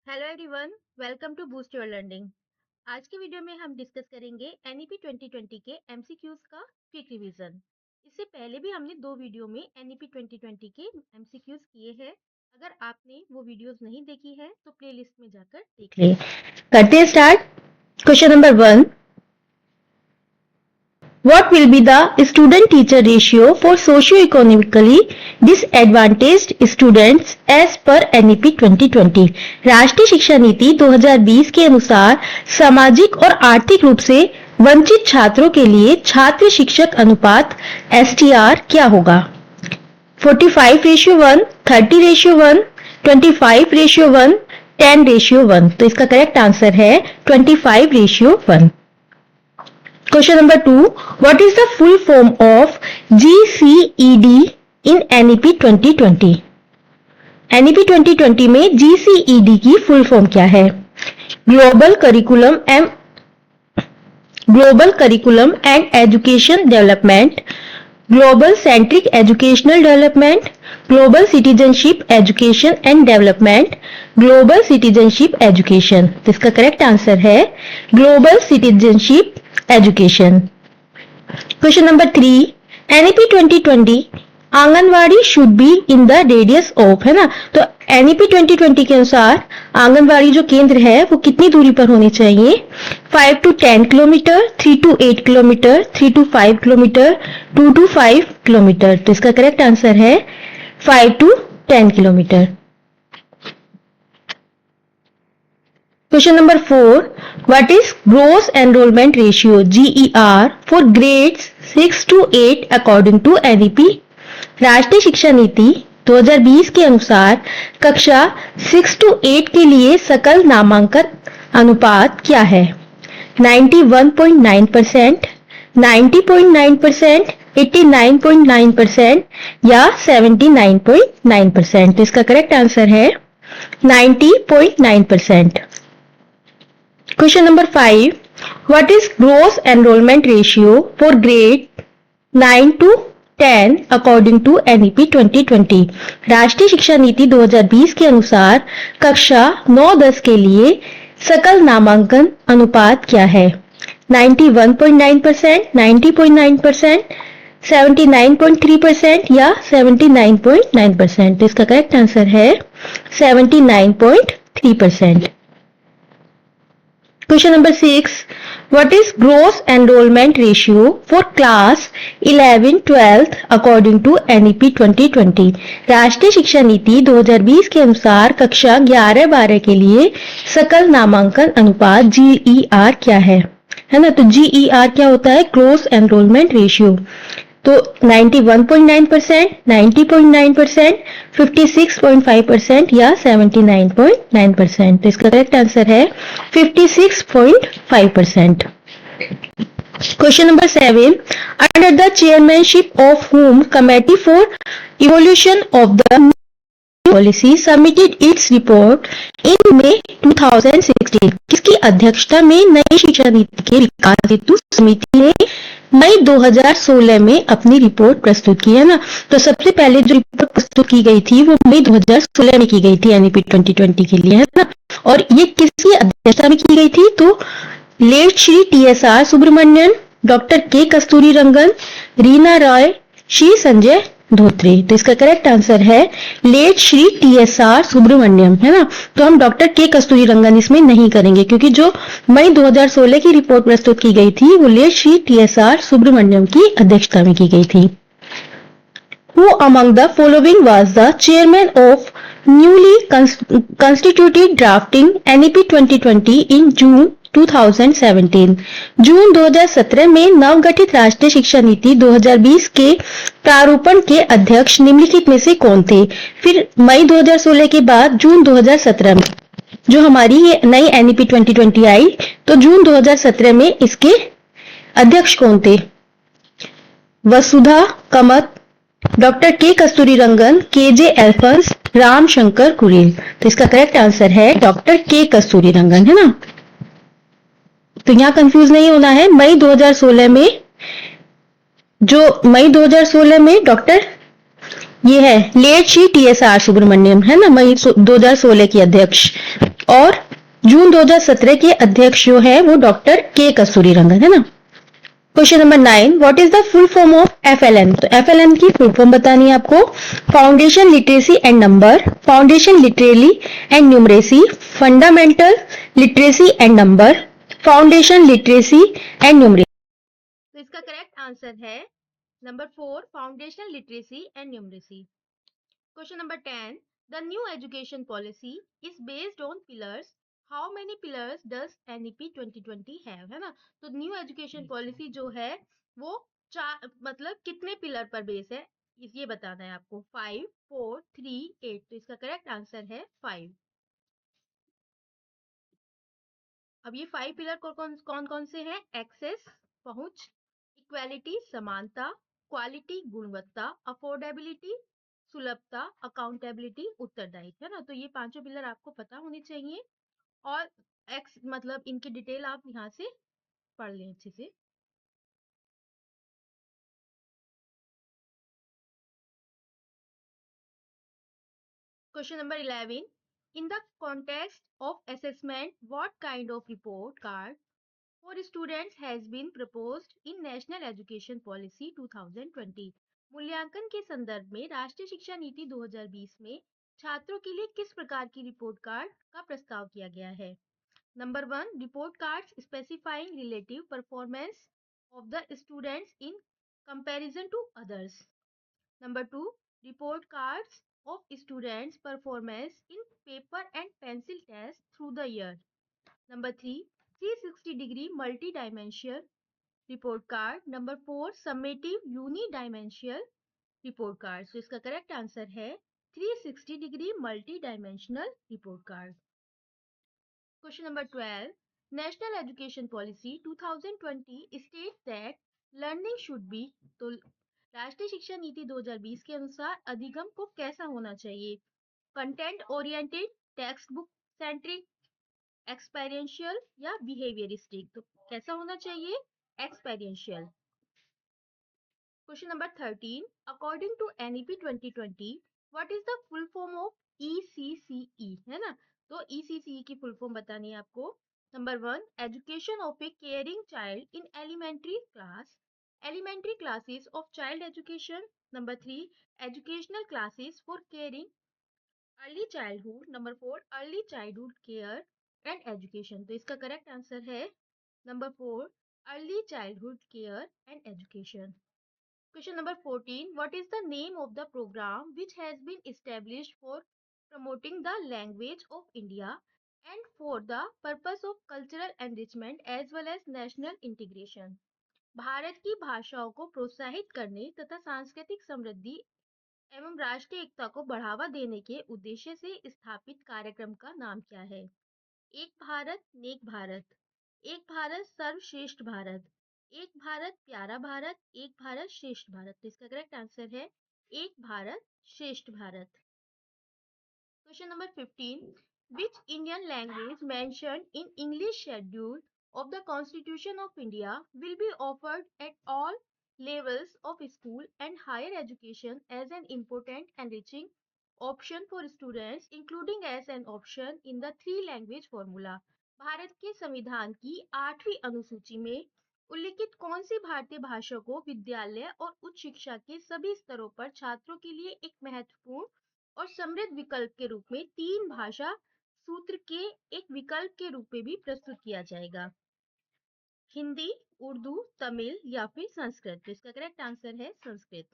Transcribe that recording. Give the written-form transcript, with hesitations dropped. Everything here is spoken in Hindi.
Hello everyone, welcome to boost your learning. आज की वीडियो में हम डिस्कस करेंगे एनईपी 2020 के एमसीक्यूज का क्विक रिवीजन। इससे पहले भी हमने दो वीडियो में एनईपी 2020 के एमसीक्यूज किए हैं। अगर आपने वो वीडियोस नहीं देखी है तो प्लेलिस्ट में जाकर देख लें। करते हैं start. Question number 1, what will be the student teacher ratio for socio-economically disadvantaged students as per NEP 2020? राष्ट्रीय शिक्षा नीति 2020 के अनुसार सामाजिक और आर्थिक रूप से वंचित छात्रों के लिए छात्र शिक्षक अनुपात STR क्या होगा? 45:1, 30:1, 25:1, 10:1। तो इसका करेक्ट आंसर है 25:1। Question number 2, what is the full form of GCED in NEP 2020? NEP 2020 में GCED की फुल फॉर्म क्या है? Global curriculum and education development, global centric educational development, global citizenship education and development, global citizenship education. तो इसका करेक्ट आंसर है global citizenship education. Question number 3, NEP 2020 anganwadi should be in the radius of, है ना? तो NEP 2020 के अनुसार आंगनवाड़ी जो केंद्र है वो कितनी दूरी पर होनी चाहिए? 5 to 10 kilometre, 3 to 8 kilometre, 3 to 5 kilometre, 2 to 5 kilometre. तो इसका करेक्ट आंसर है 5 to 10 kilometre. Question number 4, what is gross enrollment ratio GER for grades 6 to 8 according to NEP? राष्ट्रीय शिक्षा नीति 2020 के अनुसार कक्षा 6 to 8 के लिए सकल नामांकन अनुपात क्या है? 91.9%, 90.9%, 89.9% या 79.9%। तो इसका करेक्ट आंसर है 90.9%। Question number 5, what is gross enrollment ratio for grade 9 to 10 according to NEP 2020? राष्ट्रीय शिक्षा नीति 2020 के अनुसार कक्षा 9-10 के लिए सकल नामांकन अनुपात क्या है? 91.9%, 90.9%, 79.3% या 79.9%। तो इसका करेक्ट आंसर है 79.3%। Question number 6, what is gross enrollment ratio for class 11-12th according to NEP 2020? राष्ट्रीय शिक्षा नीति 2020 के अनुसार कक्षा 11-12 के लिए सकल नामांकन अनुपात GER क्या है ना? तो GER क्या होता है? Gross enrolment ratio. तो 91.9%, 90.9%, 56.5% या 79.9%। तो इसका करेक्ट आंसर है 56.5%। Question number 7, under the chairmanship of whom committee for evaluation of the policy submitted its report in May 2016? किसकी अध्यक्षता में नई शिक्षा नीति के विकास हेतु समिति ने मई 2016 में अपनी रिपोर्ट प्रस्तुत की, है ना? तो सबसे पहले जो रिपोर्ट प्रस्तुत की गई थी वो मई 2016 में की गई थी NEP 2020 के लिए, है ना? और ये किसकी अध्यक्षता में की गई थी? तो late Shri TSR Subramanian, doctor K Kasturi रंगन, रीना रॉय, श्री संजय धोत्रे। तो इसका करेक्ट आंसर है लेट श्री TSR सुब्रमण्यम, है ना? तो हम डॉक्टर के कस्तूरी रंगन इसमें नहीं करेंगे क्योंकि जो मई 2016 की रिपोर्ट प्रस्तुत की गई थी वो लेट श्री TSR सुब्रमण्यम की अध्यक्षता में की गई थी। Who among the following was the chairman of newly constituted drafting NEP 2020 in June 2017? जून 2017 में नवगठित राष्ट्रीय शिक्षा नीति 2020 के प्रारूपण के अध्यक्ष निम्नलिखित में से कौन थे? फिर मई 2016 के बाद जून 2017 में जो हमारी ये नई NEP 2020 आई, तो जून 2017 में इसके अध्यक्ष कौन थे? वसुधा कमत, डॉक्टर के कस्तूरी रंगन, KJ एल्फंस, राम शंकर कुरेल। तो इसका करेक्ट आंसर है डॉक्टर के कस्तूरी रंगन, है ना? तो यहां कंफ्यूज नहीं होना है। मई 2016 में डॉक्टर ये है लेट श्री TSR सुब्रमण्यम, है ना? मई 2016 की अध्यक्ष और जून 2017 के अध्यक्ष जो है वो डॉक्टर के कस्तूरीरंगन है ना। Question number 9, what is the full form of FLN? तो एफएलएन की फुल फॉर्म बतानी है आपको। Foundation literacy and number, foundation literally and numeracy, fundamental literacy and number, foundation literacy and numeracy. तो इसका करेक्ट आंसर है number 4, foundational literacy and numeracy. Question number 10, the new education policy is based on pillars, how many pillars does NEP 2020 have, है ना। तो न्यू एजुकेशन पॉलिसी जो है वो चार मतलब कितने पिलर पर बेस है ये बताना है आपको। 5, 4, 3, 8। तो इसका करेक्ट आंसर है 5। अब ये 5 पिलर कौन कौन से हैं? एक्सेस पहुंच, इक्वालिटी समानता, क्वालिटी गुणवत्ता, अफोर्डेबिलिटी सुलभता, अकाउंटेबिलिटी उत्तरदायित्व, है ना। तो ये पांचों पिलर आपको पता होने चाहिए और एक्स मतलब इनकी डिटेल आप यहाँ से पढ़ लें अच्छे से। Question number 11, in the context of assessment what kind of report card for students has been proposed in National Education Policy 2020। मूल्यांकन के संदर्भ में राष्ट्रीय शिक्षा नीति 2020 में छात्रों के लिए किस प्रकार की रिपोर्ट कार्ड का प्रस्ताव किया गया है? Number 1, report cards specifying relative performance of the students in comparison to others. Number 2, report cards of students performance in paper and pencil test through the year. Number 3, 360-degree multi-dimensional report card. Number 4, summative unidimensional report card. So इसका करेक्ट आंसर है 360-degree multi-dimensional report card. Question number 12. National Education Policy 2020 states that learning should be, तो राष्ट्रीय शिक्षा नीति 2020 के अनुसार अधिगम को कैसा होना चाहिए? Content oriented, text book centric, experiential या बिहेवियरिस्टिक। तो कैसा होना चाहिए? Experiential. Question number 13, according to NEP 2020 what is the full form of ECCE, है ना। तो ईसीसीई की फुल फॉर्म बतानी है आपको। Number 1, education of a caring child in elementary class, elementary classes of child education. Number 3, educational classes for caring early childhood. Number 4, early childhood care and education. तो इसका करेक्ट आंसर है number 4, early childhood care and education. Question number 14, what is the name of the programme which has been established for promoting the language of India and for the purpose of cultural enrichment as well as national integration? Bharat की भाषाओं को प्रोत्साहित करने तथा सांस्कृतिक समृद्धि एवं राष्ट्रीय एकता को बढ़ावा देने के उद्देश्य से स्थापित कार्यक्रम का नाम क्या है? एक भारत नेक भारत, एक भारत सर्वश्रेष्ठ भारत, एक भारत प्यारा भारत, एक भारत श्रेष्ठ भारत। तो इसका करेक्ट आंसर है एक भारत श्रेष्ठ Bharat. Question number 15, which Indian language mentioned in English schedule of the Constitution of India will be offered at all levels of school and higher education as an important enriching option for students, including as an option in the three language formula? Bharat के संविधान की 8वीं अनुसूची में उल्लिखित कौन सी भारतीय भाषा को विद्यालय और उच्च शिक्षा के सभी स्तरों पर छात्रों के लिए एक महत्वपूर्ण और समृद्ध विकल्प के रूप में 3 भाषा सूत्र के एक विकल्प के रूप में भी प्रस्तुत किया जाएगा? हिंदी, उर्दू, तमिल या फिर संस्कृत? तो इसका करेक्ट आंसर है संस्कृत।